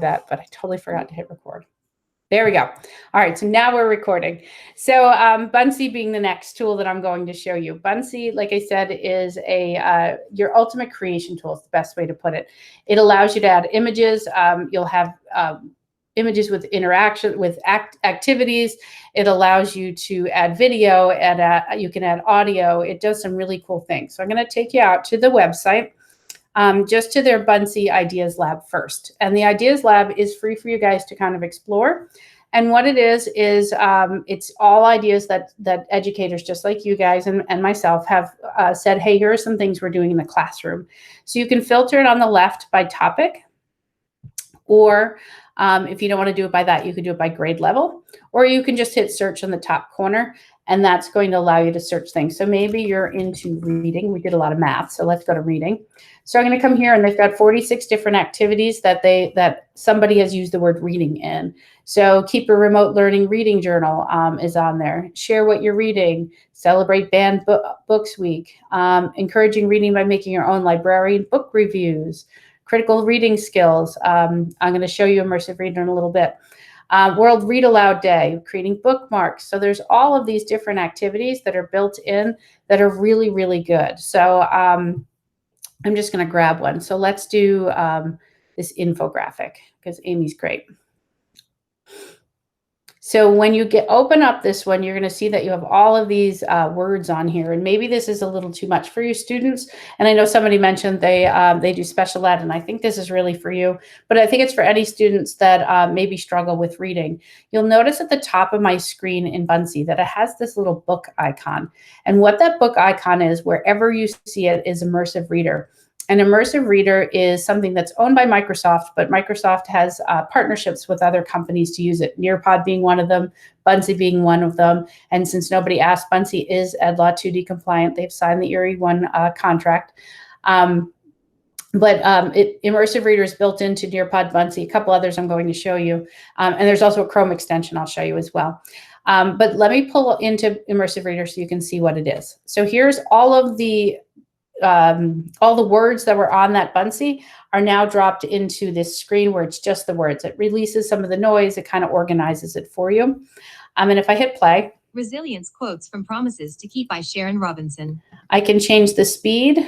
that, but I totally forgot to hit record. There we go. All right, so now we're recording. So Buncee being the next tool that I'm going to show you. Buncee, like I said, is your ultimate creation tool. Is the best way to put it. It allows you to add images. You'll have images with interaction, with activities. It allows you to add video, and you can add audio. It does some really cool things. So I'm going to take you out to the website. Just to their Buncee Ideas Lab first. And the Ideas Lab is free for you guys to kind of explore. And what it is it's all ideas that educators just like you guys and myself have said, hey, here are some things we're doing in the classroom. So you can filter it on the left by topic, or if you don't want to do it by that, you could do it by grade level, or you can just hit search on the top corner, and that's going to allow you to search things. So maybe you're into reading. We did a lot of math, so let's go to reading. So I'm going to come here, and they've got 46 different activities that somebody has used the word reading in. So keep a remote learning reading journal is on there. Share what you're reading. Celebrate Banned Books Week. Encouraging reading by making your own librarian book reviews. Critical reading skills. I'm going to show you immersive reading in a little bit. World Read Aloud Day, creating bookmarks. So there's all of these different activities that are built in that are really, really good. So I'm just going to grab one. So let's do this infographic because Amy's great. So when you open up this one, you're going to see that you have all of these words on here, and maybe this is a little too much for you students. And I know somebody mentioned they do special ed, and I think this is really for you, but I think it's for any students that maybe struggle with reading. You'll notice at the top of my screen in Buncee that it has this little book icon, and what that book icon is, wherever you see it, is Immersive Reader. An immersive reader is something that's owned by Microsoft, but Microsoft has partnerships with other companies to use it. Nearpod being one of them, Buncee being one of them. And since nobody asked, Buncee is EdLaw 2D compliant. They've signed the ERIE 1 contract. Immersive Reader is built into Nearpod, Buncee, a couple others I'm going to show you. And there's also a Chrome extension I'll show you as well. But let me pull into Immersive Reader so you can see what it is. So here's all the words that were on that Buncee are now dropped into this screen where it's just the words. It releases some of the noise. It kind of organizes it for you. And if I hit play. Resilience quotes from Promises to Keep by Sharon Robinson. I can change the speed.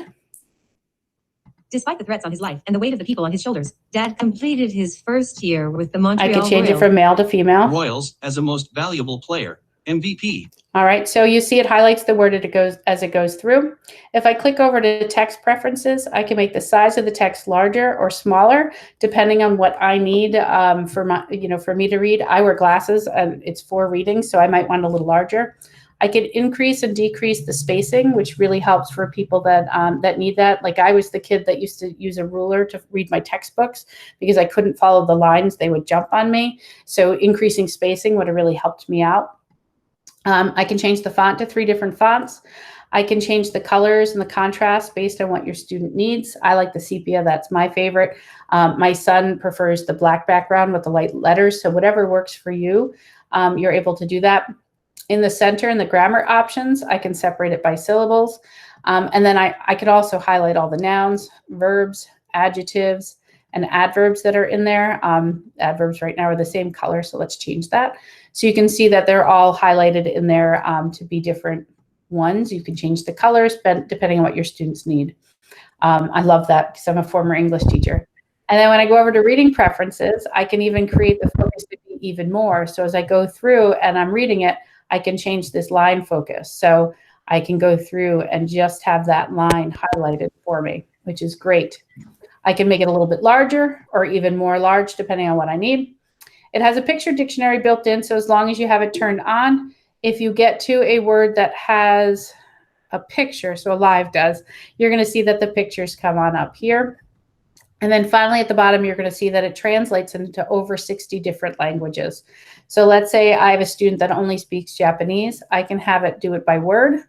Despite the threats on his life and the weight of the people on his shoulders, Dad completed his first year with the Montreal I can change Royals. it from male to female. Royals as a most valuable player. MVP. All right, so you see it highlights the word as it goes through. If I click over to text preferences, I can make the size of the text larger or smaller, depending on what I need for me to read. I wear glasses and it's for reading, so I might want it a little larger. I can increase and decrease the spacing, which really helps for people that need that. Like I was the kid that used to use a ruler to read my textbooks because I couldn't follow the lines. They would jump on me. So increasing spacing would have really helped me out. I can change the font to 3 different fonts. I can change the colors and the contrast based on what your student needs. I like the sepia, that's my favorite. My son prefers the black background with the light letters, so whatever works for you, you're able to do that. In the center, in the grammar options, I can separate it by syllables. And then I could also highlight all the nouns, verbs, adjectives, and adverbs that are in there. Adverbs right now are the same color, so let's change that. So you can see that they're all highlighted in there to be different ones. You can change the colors depending on what your students need. I love that because I'm a former English teacher. And then when I go over to reading preferences, I can even create the focus to be even more. So as I go through and I'm reading it, I can change this line focus. So I can go through and just have that line highlighted for me, which is great. I can make it a little bit larger or even more large, depending on what I need. It has a picture dictionary built in, so as long as you have it turned on, if you get to a word that has a picture, so Alive does, you're going to see that the pictures come on up here. And then finally at the bottom, you're going to see that it translates into over 60 different languages. So let's say I have a student that only speaks Japanese. I can have it do it by word.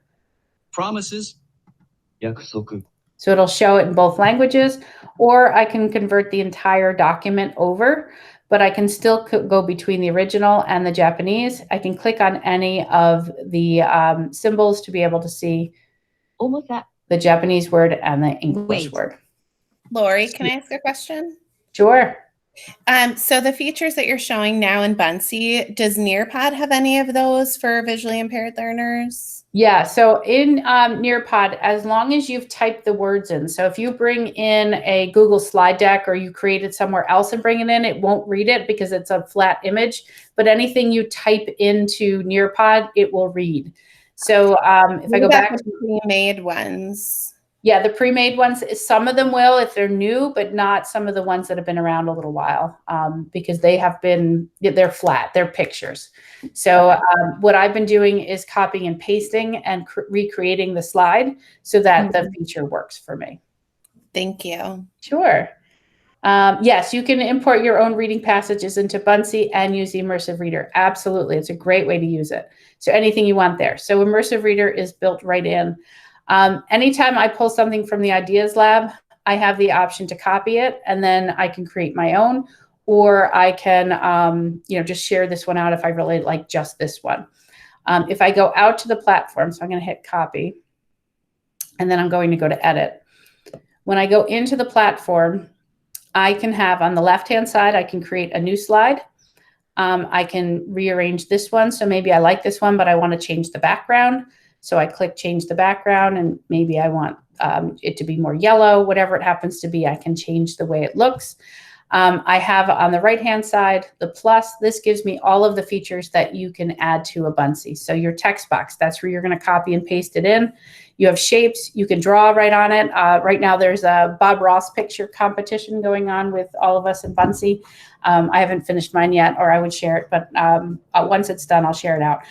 Promises. 約束. So it'll show it in both languages, or I can convert the entire document over, but I can still go between the original and the Japanese. I can click on any of the symbols to be able to see almost that the Japanese word and the English word. Laurie, can I ask a question? Sure. So the features that you're showing now in Buncee, does Nearpod have any of those for visually impaired learners? Yeah, so in Nearpod, as long as you've typed the words in, so if you bring in a Google slide deck or you create it somewhere else and bring it in, it won't read it because it's a flat image, but anything you type into Nearpod, it will read. So if I go back to the pre-made ones. Yeah, the pre-made ones, some of them will if they're new, but not some of the ones that have been around a little while because they're flat, they're pictures. So what I've been doing is copying and pasting and recreating the slide so that the feature works for me. Thank you. Sure. Yes, you can import your own reading passages into Buncee and use the Immersive Reader. Absolutely. It's a great way to use it. So anything you want there. So Immersive Reader is built right in. Anytime I pull something from the Ideas Lab, I have the option to copy it and then I can create my own, or I can, just share this one out if I really like just this one. If I go out to the platform, so I'm going to hit copy and then I'm going to go to edit. When I go into the platform, I can have on the left-hand side, I can create a new slide. I can rearrange this one. So maybe I like this one, but I want to change the background. So I click change the background and maybe I want it to be more yellow, whatever it happens to be, I can change the way it looks. I have on the right-hand side, the plus. This gives me all of the features that you can add to a Buncee. So your text box, that's where you're going to copy and paste it in. You have shapes, you can draw right on it. Right now there's a Bob Ross picture competition going on with all of us in Buncee. I haven't finished mine yet, or I would share it, but once it's done, I'll share it out.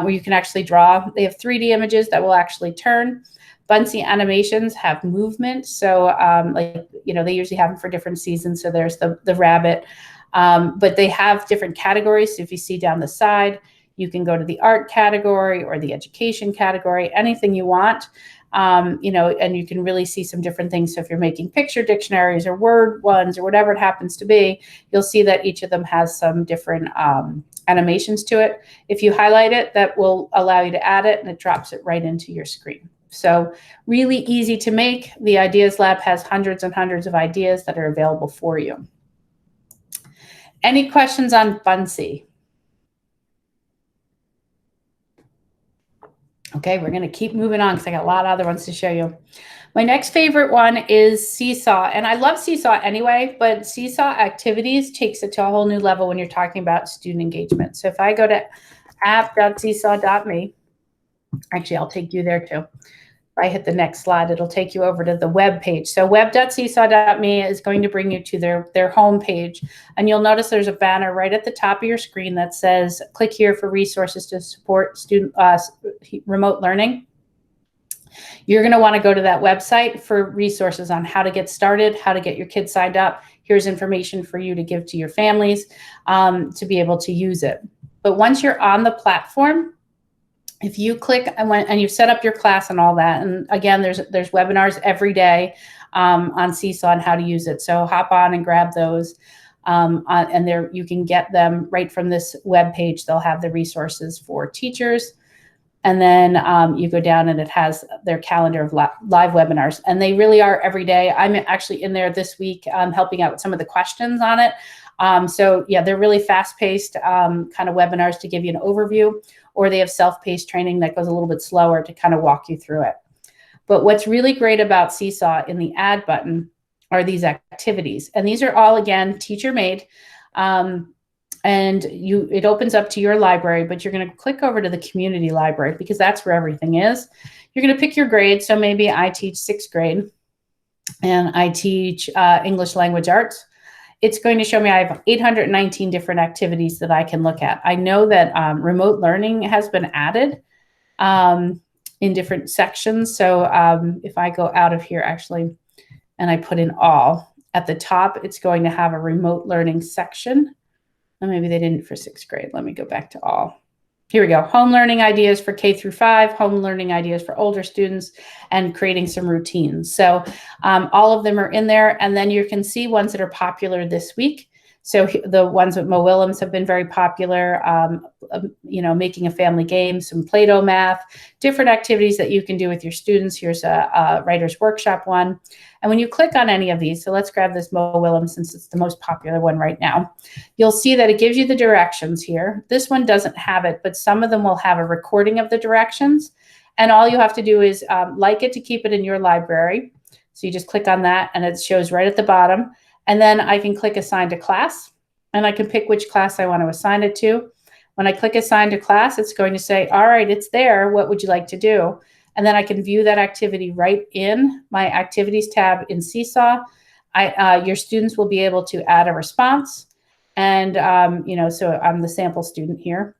Where you can actually draw. They have 3D images that will actually turn. Buncee animations have movement. So they usually have them for different seasons. So there's the rabbit, but they have different categories. So if you see down the side, you can go to the art category or the education category, anything you want, and you can really see some different things. So if you're making picture dictionaries or word ones or whatever it happens to be, you'll see that each of them has some different animations to it. If you highlight it, that will allow you to add it and it drops it right into your screen. So really easy to make. The Ideas Lab has hundreds and hundreds of ideas that are available for you. Any questions on Buncee? Okay, we're going to keep moving on because I got a lot of other ones to show you. My next favorite one is Seesaw, and I love Seesaw anyway, but Seesaw Activities takes it to a whole new level when you're talking about student engagement. So if I go to app.seesaw.me, actually, I'll take you there too. If I hit the next slide, it'll take you over to the web page. So web.seesaw.me is going to bring you to their home page. And you'll notice there's a banner right at the top of your screen that says, click here for resources to support student remote learning. You're going to want to go to that website for resources on how to get started, how to get your kids signed up. Here's information for you to give to your families to be able to use it. But once you're on the platform, if you click and you've set up your class and all that, and again, there's webinars every day on Seesaw on how to use it. So hop on and grab those, and there you can get them right from this web page. They'll have the resources for teachers, and then you go down and it has their calendar of live webinars, and they really are every day. I'm actually in there this week helping out with some of the questions on it. So yeah, they're really fast-paced kind of webinars to give you an overview, or they have self-paced training that goes a little bit slower to kind of walk you through it. But what's really great about Seesaw in the add button are these activities. And these are all, again, teacher-made. And it opens up to your library, but you're going to click over to the community library because that's where everything is. You're going to pick your grade. So maybe I teach 6th grade and I teach English language arts. It's going to show me I have 819 different activities that I can look at. I know that remote learning has been added in different sections. So if I go out of here actually, and I put in all, at the top, it's going to have a remote learning section. And maybe they didn't for 6th grade. Let me go back to all. Here we go. Home learning ideas for K through 5, home learning ideas for older students, and creating some routines. So all of them are in there. And then you can see ones that are popular this week. So the ones with Mo Willems have been very popular, making a family game, some Play-Doh math, different activities that you can do with your students. Here's a writer's workshop one. And when you click on any of these, so let's grab this Mo Willems since it's the most popular one right now, you'll see that it gives you the directions here. This one doesn't have it, but some of them will have a recording of the directions. And all you have to do is like it to keep it in your library. So you just click on that and it shows right at the bottom. And then I can click assign to class and I can pick which class I want to assign it to. When I click assign to class, it's going to say, all right, it's there. What would you like to do? And then I can view that activity right in my activities tab in Seesaw. Your students will be able to add a response. And, so I'm the sample student here.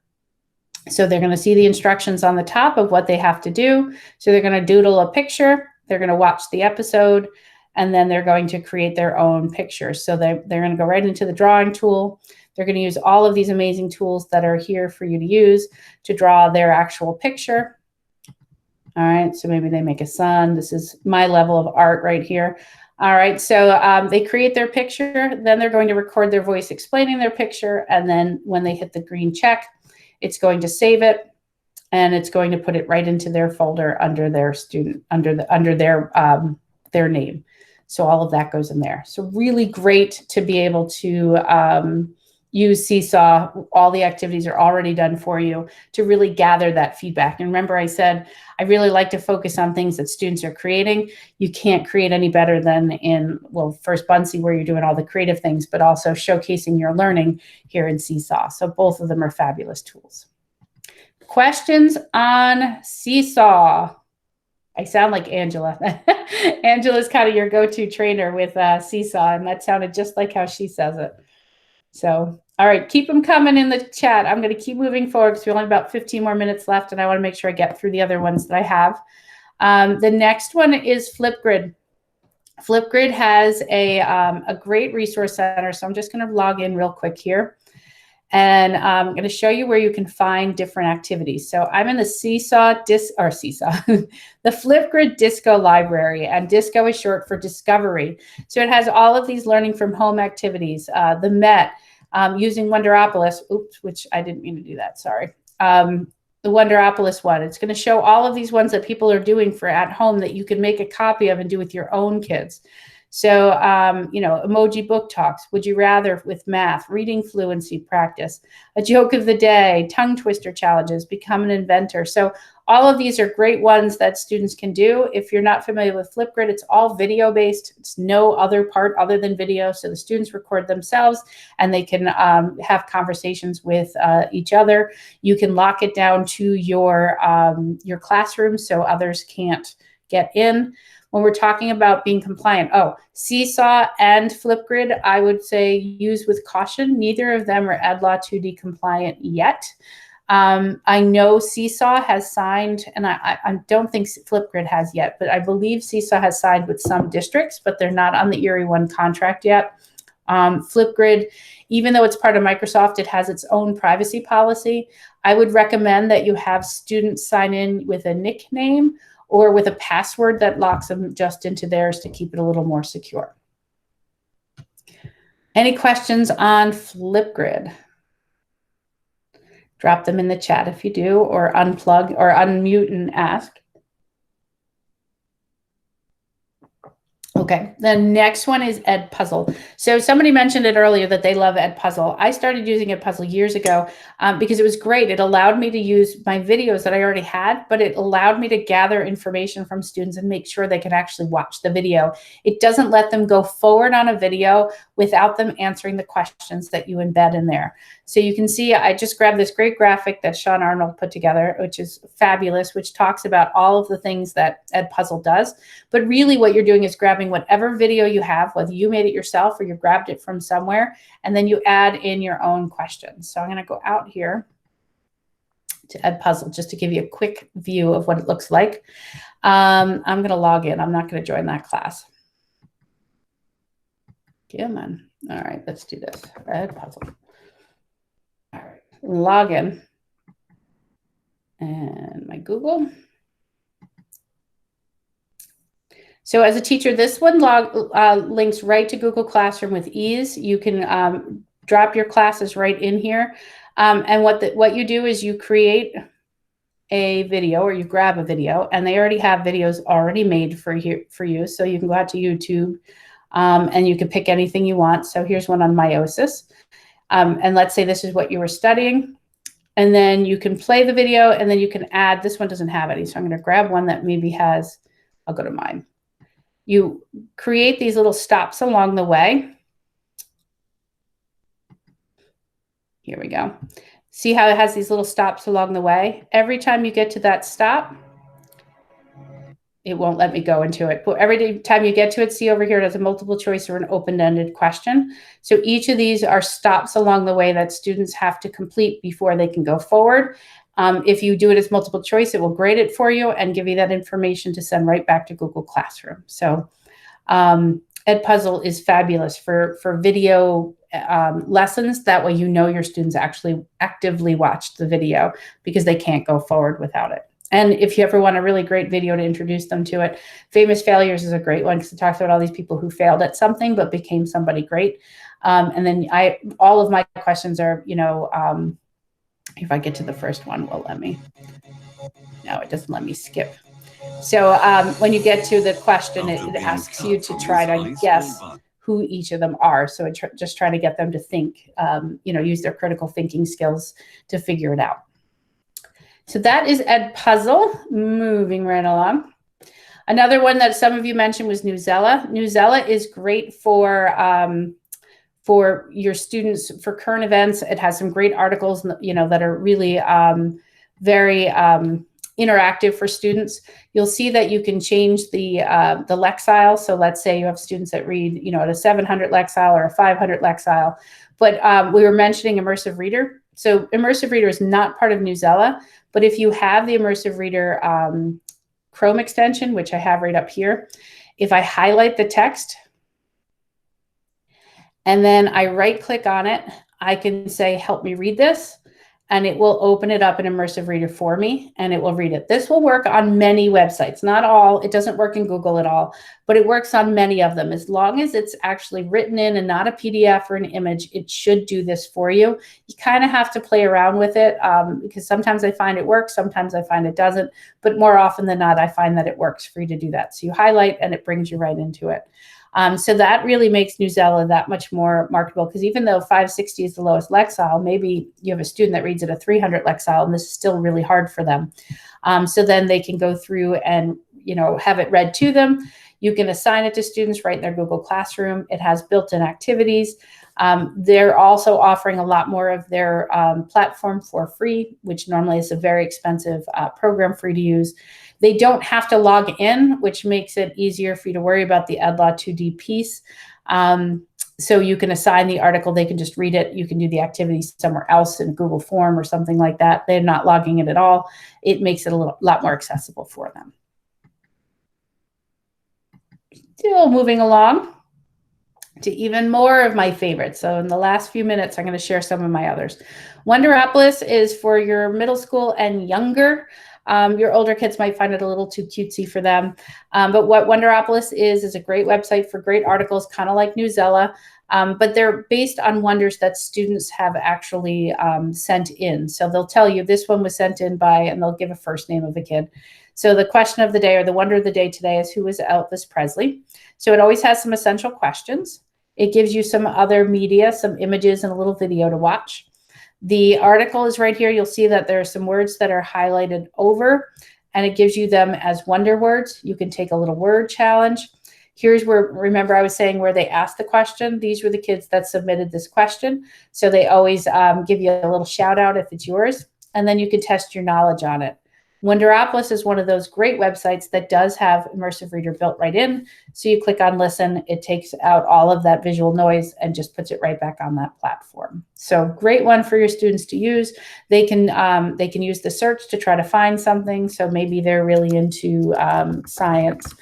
So they're going to see the instructions on the top of what they have to do. So they're going to doodle a picture. They're going to watch the episode. And then they're going to create their own pictures. So they're going to go right into the drawing tool. They're going to use all of these amazing tools that are here for you to use to draw their actual picture. All right, so maybe they make a sun. This is my level of art right here. All right, so they create their picture. Then they're going to record their voice explaining their picture. And then when they hit the green check, it's going to save it. And it's going to put it right into their folder under their student, under their name. So all of that goes in there. So really great to be able to use Seesaw. All the activities are already done for you to really gather that feedback. And remember I said, I really like to focus on things that students are creating. You can't create any better than in, well, first Buncee where you're doing all the creative things, but also showcasing your learning here in Seesaw. So both of them are fabulous tools. Questions on Seesaw? I sound like Angela. Angela's kind of your go-to trainer with Seesaw, and that sounded just like how she says it. So, all right, keep them coming in the chat. I'm going to keep moving forward because we only have about 15 more minutes left, and I want to make sure I get through the other ones that I have. The next one is Flipgrid. Flipgrid has a great resource center, so I'm just going to log in real quick here. And I'm going to show you where you can find different activities. So I'm in the the Flipgrid Disco library, and Disco is short for Discovery. So it has all of these learning from home activities, the Met, using Wonderopolis, which I didn't mean to do that, sorry. The Wonderopolis one, it's going to show all of these ones that people are doing for at home that you can make a copy of and do with your own kids. So, emoji book talks, would you rather with math, reading fluency practice, a joke of the day, tongue twister challenges, become an inventor. So all of these are great ones that students can do. If you're not familiar with Flipgrid, it's all video based. It's no other part other than video. So the students record themselves and they can have conversations with each other. You can lock it down to your classroom so others can't get in. When we're talking about being compliant, Seesaw and Flipgrid, I would say use with caution. Neither of them are EdLaw 2D compliant yet. I know Seesaw has signed, and I don't think Flipgrid has yet, but I believe Seesaw has signed with some districts, but they're not on the Erie One contract yet. Flipgrid, even though it's part of Microsoft, it has its own privacy policy. I would recommend that you have students sign in with a nickname or with a password that locks them just into theirs to keep it a little more secure. Any questions on Flipgrid? Drop them in the chat if you do, or unplug or unmute and ask. Okay, the next one is EdPuzzle. So somebody mentioned it earlier that they love EdPuzzle. I started using EdPuzzle years ago because it was great. It allowed me to use my videos that I already had, but it allowed me to gather information from students and make sure they can actually watch the video. It doesn't let them go forward on a video without them answering the questions that you embed in there. So you can see I just grabbed this great graphic that Sean Arnold put together, which is fabulous, which talks about all of the things that EdPuzzle does. But really what you're doing is grabbing whatever video you have, whether you made it yourself or you grabbed it from somewhere, and then you add in your own questions. So I'm going to go out here to EdPuzzle just to give you a quick view of what it looks like. I'm going to log in. I'm not going to join that class. Come on. All right, let's do this. EdPuzzle. All right, log in. And my Google. So as a teacher, this one links right to Google Classroom with ease. You can drop your classes right in here. And what you do is you create a video, or you grab a video, and they already have videos already made for you. So you can go out to YouTube, and you can pick anything you want. So here's one on meiosis. And let's say this is what you were studying. And then you can play the video, and then you can add, this one doesn't have any. So I'm going to grab one that maybe has, I'll go to mine. You create these little stops along the way. Here we go. See how it has these little stops along the way? Every time you get to that stop, it won't let me go into it. But every time you get to it, see over here, it has a multiple choice or an open-ended question. So each of these are stops along the way that students have to complete before they can go forward. If you do it as multiple choice, it will grade it for you and give you that information to send right back to Google Classroom. So EdPuzzle is fabulous for video lessons. That way you know your students actually actively watched the video, because they can't go forward without it. And if you ever want a really great video to introduce them to it, Famous Failures is a great one, because it talks about all these people who failed at something but became somebody great. And then all of my questions are, you know, if I get to the first one, will let me. No, it doesn't let me skip. So when you get to the question, it asks you to try to guess who each of them are. So just try to get them to think, you know, use their critical thinking skills to figure it out. So that is EdPuzzle. Moving right along. Another one that some of you mentioned was Newsela. Newsela is great for your students, for current events. It has some great articles, you know, that are really very interactive for students. You'll see that you can change the lexile. So let's say you have students that read, you know, at a 700 lexile or a 500 lexile. But we were mentioning Immersive Reader. So Immersive Reader is not part of Newsela, but if you have the Immersive Reader Chrome extension, which I have right up here, if I highlight the text and then I right click on it, I can say, help me read this. And it will open it up in Immersive Reader for me, and it will read it. This will work on many websites, not all. It doesn't work in Google at all, but it works on many of them. As long as it's actually written in and not a PDF or an image, it should do this for you. You kind of have to play around with it, because sometimes I find it works, sometimes I find it doesn't, but more often than not, I find that it works for you to do that. So you highlight and it brings you right into it. So that really makes Newsela that much more marketable, because even though 560 is the lowest lexile, maybe you have a student that reads at a 300 lexile, and this is still really hard for them. So then they can go through and, you know, have it read to them. You can assign it to students right in their Google Classroom. It has built-in activities. They're also offering a lot more of their platform for free, which normally is a very expensive program for you to use. They don't have to log in, which makes it easier for you to worry about the EdLaw 2D piece. So you can assign the article, they can just read it. You can do the activities somewhere else in Google Form or something like that. They're not logging in at all. It makes it a lot more accessible for them. Still moving along to even more of my favorites. So in the last few minutes, I'm going to share some of my others. Wonderopolis is for your middle school and younger. Your older kids might find it a little too cutesy for them. But what Wonderopolis is a great website for great articles, kind of like Newsela, but they're based on wonders that students have actually sent in. So they'll tell you this one was sent in by, and they'll give a first name of the kid. So the question of the day, or the wonder of the day today, is who is Elvis Presley? So it always has some essential questions. It gives you some other media, some images, and a little video to watch. The article is right here. You'll see that there are some words that are highlighted over, and it gives you them as wonder words. You can take a little word challenge. Here's where, remember I was saying where they asked the question. These were the kids that submitted this question. So they always give you a little shout out if it's yours, and then you can test your knowledge on it. Wonderopolis is one of those great websites that does have Immersive Reader built right in. So you click on listen, it takes out all of that visual noise and just puts it right back on that platform. So great one for your students to use. They can use the search to try to find something. So maybe they're really into science,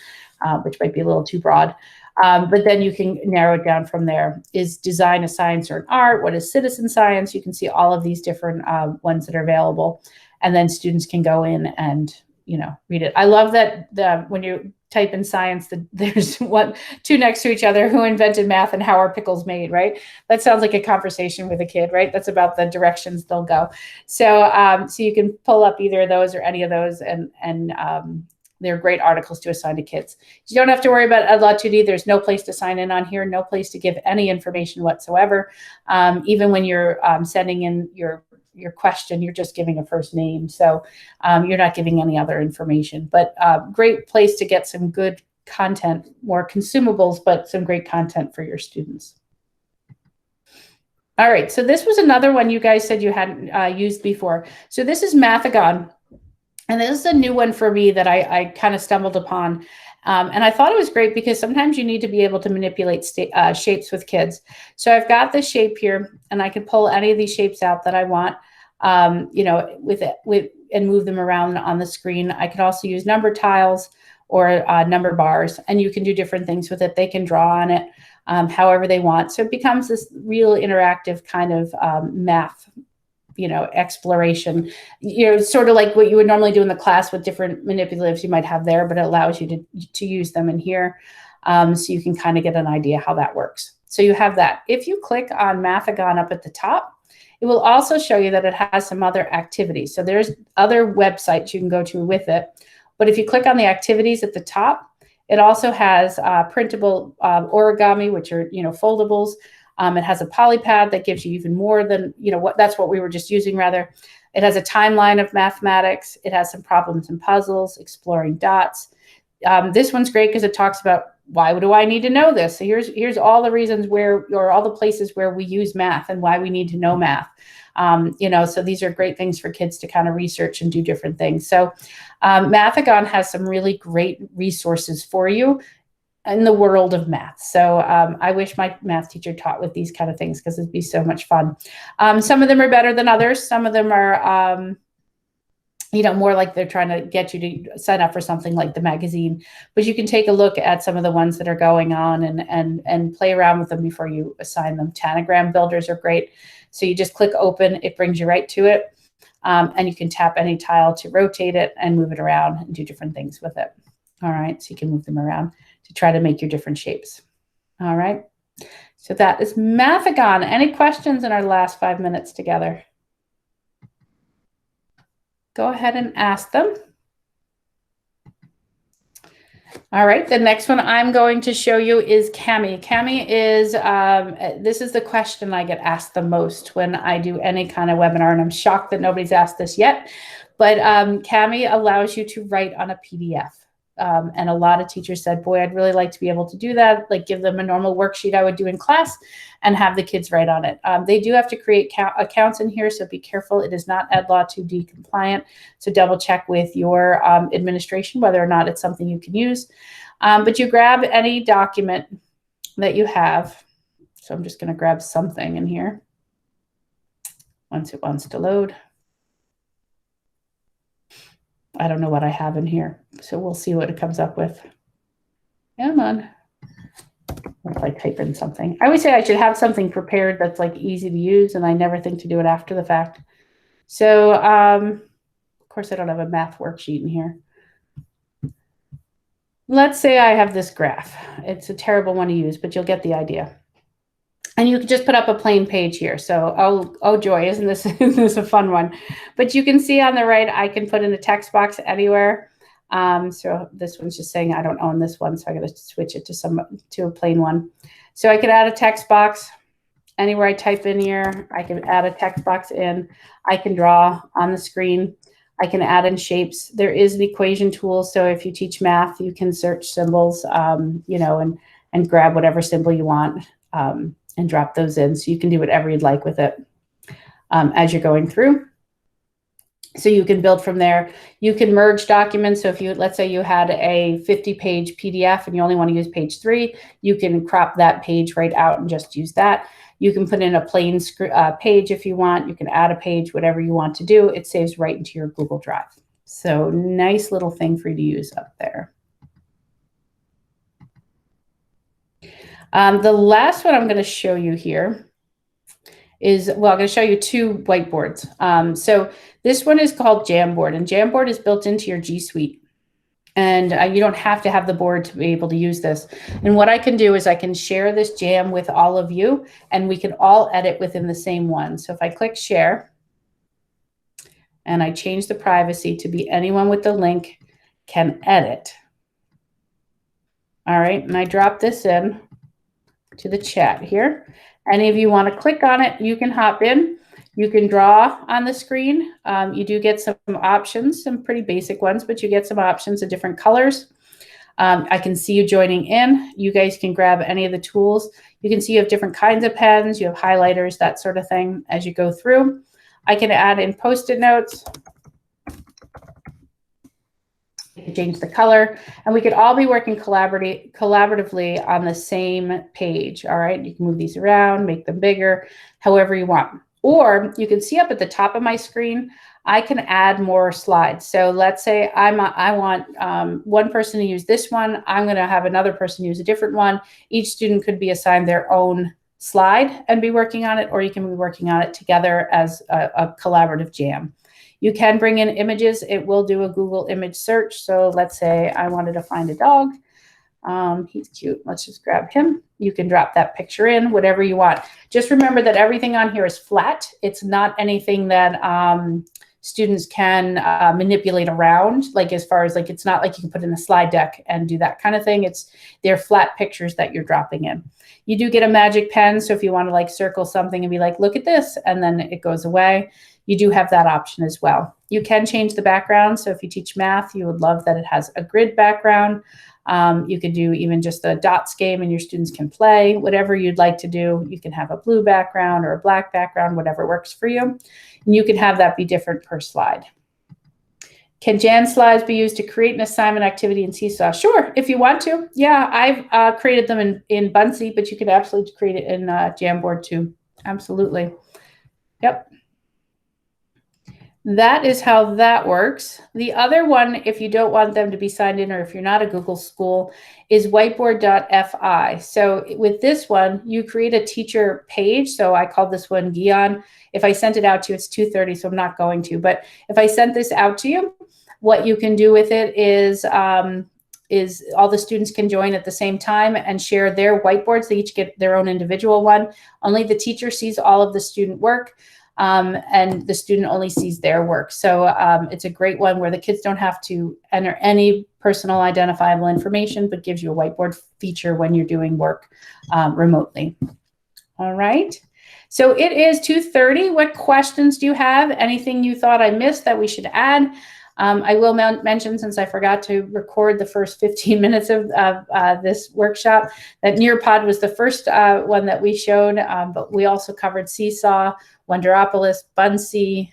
which might be a little too broad. But then you can narrow it down from there. Is design a science or an art? What is citizen science? You can see all of these different ones that are available. And then students can go in and read it. I love that when you type in science, there's two next to each other, who invented math and how are pickles made, right? That sounds like a conversation with a kid, right? That's about the directions they'll go. So so you can pull up either of those or any of those, and they're great articles to assign to kids. You don't have to worry about EdLaw 2D. There's no place to sign in on here, no place to give any information whatsoever. Even when you're sending in your question, you're just giving a first name. So you're not giving any other information, but great place to get some good content, more consumables, but some great content for your students. All right, so this was another one you guys said you hadn't used before. So this is MathAgon. And this is a new one for me that I kind of stumbled upon. And I thought it was great because sometimes you need to be able to manipulate shapes with kids. So I've got this shape here, and I can pull any of these shapes out that I want, and move them around on the screen. I could also use number tiles or number bars, and you can do different things with it. They can draw on it however they want. So it becomes this real interactive kind of math exploration, sort of like what you would normally do in the class with different manipulatives you might have there, but it allows you to use them in here. So you can kind of get an idea how that works. So you have that. If you click on MathAgon up at the top, it will also show you that it has some other activities. So there's other websites you can go to with it. But if you click on the activities at the top, it also has printable origami, which are, foldables. It has a polypad that gives you even more than, that's what we were just using rather. It has a timeline of mathematics. It has some problems and puzzles, exploring dots. This one's great because it talks about, why do I need to know this? So here's all the reasons or all the places where we use math and why we need to know math. So these are great things for kids to kind of research and do different things. So MathAgon has some really great resources for you in the world of math. So I wish my math teacher taught with these kind of things because it'd be so much fun. Some of them are better than others. Some of them are, more like they're trying to get you to sign up for something like the magazine. But you can take a look at some of the ones that are going on and play around with them before you assign them. Tanagram builders are great. So you just click open, it brings you right to it. And you can tap any tile to rotate it and move it around and do different things with it. All right, so you can move them around to try to make your different shapes. All right, so that is MathAgon. Any questions in our last 5 minutes together? Go ahead and ask them. All right, the next one I'm going to show you is Kami. Kami is, this is the question I get asked the most when I do any kind of webinar, and I'm shocked that nobody's asked this yet, but Kami allows you to write on a PDF. And a lot of teachers said, boy, I'd really like to be able to do that, like give them a normal worksheet I would do in class and have the kids write on it. They do have to create accounts in here, so be careful. It is not EdLaw 2D compliant, so double check with your administration whether or not it's something you can use. But you grab any document that you have. So I'm just going to grab something in here once it wants to load. I don't know what I have in here, so we'll see what it comes up with. Come on. What if I type in something? I always say I should have something prepared that's like easy to use, and I never think to do it after the fact. So, of course, I don't have a math worksheet in here. Let's say I have this graph. It's a terrible one to use, but you'll get the idea. And you can just put up a plain page here. So, oh joy, isn't this a fun one? But you can see on the right, I can put in a text box anywhere. So this one's just saying I don't own this one, so I got to switch it to a plain one. So I could add a text box anywhere I type in here. I can add a text box in. I can draw on the screen. I can add in shapes. There is an equation tool, so if you teach math, you can search symbols, and grab whatever symbol you want. And drop those in. So you can do whatever you'd like with it as you're going through. So you can build from there. You can merge documents. So if let's say you had a 50-page PDF and you only want to use page 3, you can crop that page right out and just use that. You can put in a plain page if you want. You can add a page, whatever you want to do. It saves right into your Google Drive. So nice little thing for you to use up there. The last one I'm going to show you here is, well, I'm going to show you two whiteboards. So this one is called Jamboard, and Jamboard is built into your G Suite. And you don't have to have the board to be able to use this. And what I can do is I can share this jam with all of you, and we can all edit within the same one. So if I click share, and I change the privacy to be anyone with the link can edit. All right, and I drop this in to the chat here. Any of you want to click on it, you can hop in. You can draw on the screen. You do get some options, some pretty basic ones, but you get some options of different colors. I can see you joining in. You guys can grab any of the tools. You can see you have different kinds of pens. You have highlighters, that sort of thing as you go through. I can add in Post-it notes. Change the color, and we could all be working collaboratively on the same page. All right, you can move these around, make them bigger, however you want. Or you can see up at the top of my screen, I can add more slides. So let's say I want one person to use this one. I'm going to have another person use a different one. Each student could be assigned their own slide and be working on it, or you can be working on it together as a collaborative jam. You can bring in images. It will do a Google image search. So let's say I wanted to find a dog. He's cute. Let's just grab him. You can drop that picture in, whatever you want. Just remember that everything on here is flat. It's not anything that students can manipulate around, like as far as like, it's not like you can put in a slide deck and do that kind of thing. They're flat pictures that you're dropping in. You do get a magic pen. So if you want to like circle something and be like, look at this, and then it goes away, you do have that option as well. You can change the background. So if you teach math, you would love that it has a grid background. You could do even just a dots game and your students can play, whatever you'd like to do. You can have a blue background or a black background, whatever works for you. And you can have that be different per slide. Can Jan slides be used to create an assignment activity in Seesaw? Sure, if you want to. Yeah, I've created them in Buncee, but you can absolutely create it in Jamboard too. Absolutely. Yep. That is how that works. The other one, if you don't want them to be signed in or if you're not a Google school, is whiteboard.fi. So with this one, you create a teacher page. So I called this one Guion. If I sent it out to you, it's 2:30, so I'm not going to. But if I sent this out to you, what you can do with it is all the students can join at the same time and share their whiteboards. They each get their own individual one. Only the teacher sees all of the student work. And the student only sees their work. So it's a great one where the kids don't have to enter any personal identifiable information, but gives you a whiteboard feature when you're doing work remotely. All right. So it is 2:30. What questions do you have? Anything you thought I missed that we should add? I will mention, since I forgot to record the first 15 minutes of this workshop, that Nearpod was the first one that we showed, but we also covered Seesaw, Wonderopolis, Buncee.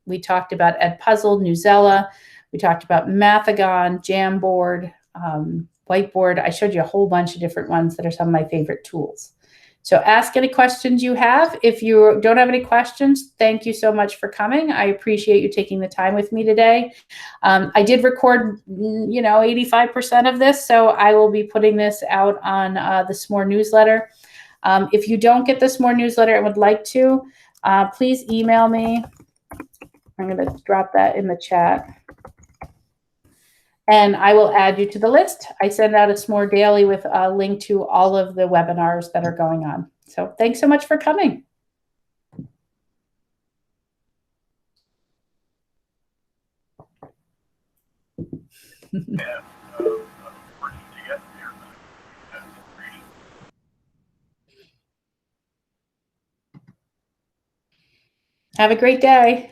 We talked about EdPuzzle, Newsela. We talked about MathAgon, Jamboard, Whiteboard. I showed you a whole bunch of different ones that are some of my favorite tools. So ask any questions you have. If you don't have any questions, thank you so much for coming. I appreciate you taking the time with me today. I did record, 85% of this, so I will be putting this out on the S'more newsletter. If you don't get the S'more newsletter and would like to, please email me. I'm going to drop that in the chat. And I will add you to the list. I send out a S'more daily with a link to all of the webinars that are going on. So thanks so much for coming. Have a great day.